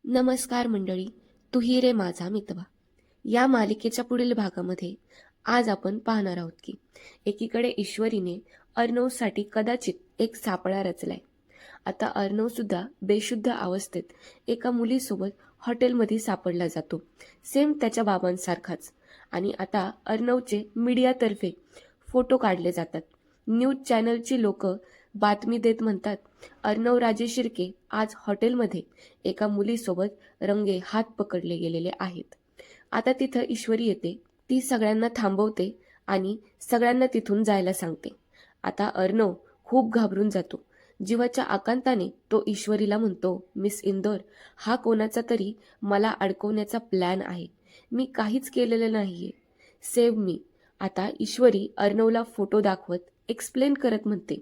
नमस्कार मंडळी, तूही रे माझा मितवा. या मालिकेच्या पुढील भागामध्ये आज आपण पाहणार आहोत की एकीकडे ईश्वरीने अर्णवसाठी कदाचित एक सापळा रचलाय. आता अर्णव सुद्धा बेशुद्ध अवस्थेत एका मुलीसोबत हॉटेलमध्ये सापडला जातो, सेम त्याच्या बाबांसारखाच. आणि आता अर्णवचे मीडियातर्फे फोटो काढले जातात. न्यूज चॅनलची लोक बातमी देत म्हणतात, अर्णव राजे शिर्के आज हॉटेलमध्ये एका मुलीसोबत रंगे हात पकडले गेलेले आहेत. आता तिथं ईश्वरी येते, ती सगळ्यांना थांबवते आणि सगळ्यांना तिथून जायला सांगते. आता अर्णव खूप घाबरून जातो. जीवाच्या आकांताने तो ईश्वरीला म्हणतो, मिस इंदोर, हा कोणाचा तरी मला अडकवण्याचा प्लॅन आहे. मी काहीच केलेलं नाहीये. सेव्ह मी. आता ईश्वरी अर्णवला फोटो दाखवत एक्सप्लेन करत म्हणते,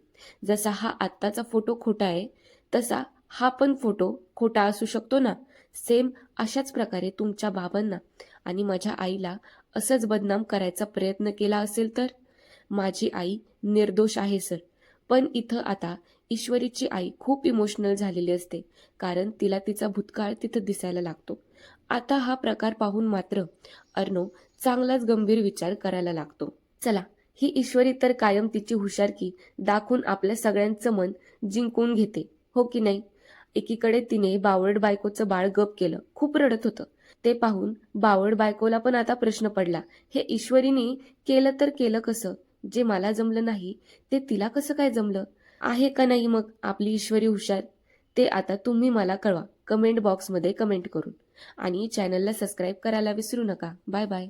जसा हा आत्ताचा फोटो खोटा आहे तसा हा पण फोटो खोटा असू शकतो ना. सेम अशाच प्रकारे तुमच्या बाबांना आणि माझ्या आईला असंच बदनाम करायचा प्रयत्न केला असेल तर. माझी आई निर्दोष आहे सर. पण इथं आता ईश्वरीची आई खूप इमोशनल झालेली असते, कारण तिला तिचा भूतकाळ तिथं दिसायला लागतो. आता हा प्रकार पाहून मात्र अर्णव चांगलाच गंभीर विचार करायला लागतो. चला, ही ईश्वरी तर कायम तिची हुशारकी दाखवून आपल्या सगळ्यांचं मन जिंकून घेते, हो की नाही. एकीकडे तिने बावळट बायकोचं बाळ गप केलं, खूप रडत होतं. ते पाहून बावळट बायकोला पण आता प्रश्न पडला, हे ईश्वरीने केलं तर केलं कसं? जे मला जमलं नाही ते तिला कसं काय जमलं? आहे का नाही मग आपली ईश्वरी हुशार? ते आता तुम्ही मला कळवा कमेंट बॉक्समध्ये कमेंट करून. आणि चॅनलला सबस्क्राईब करायला विसरू नका. Bye bye.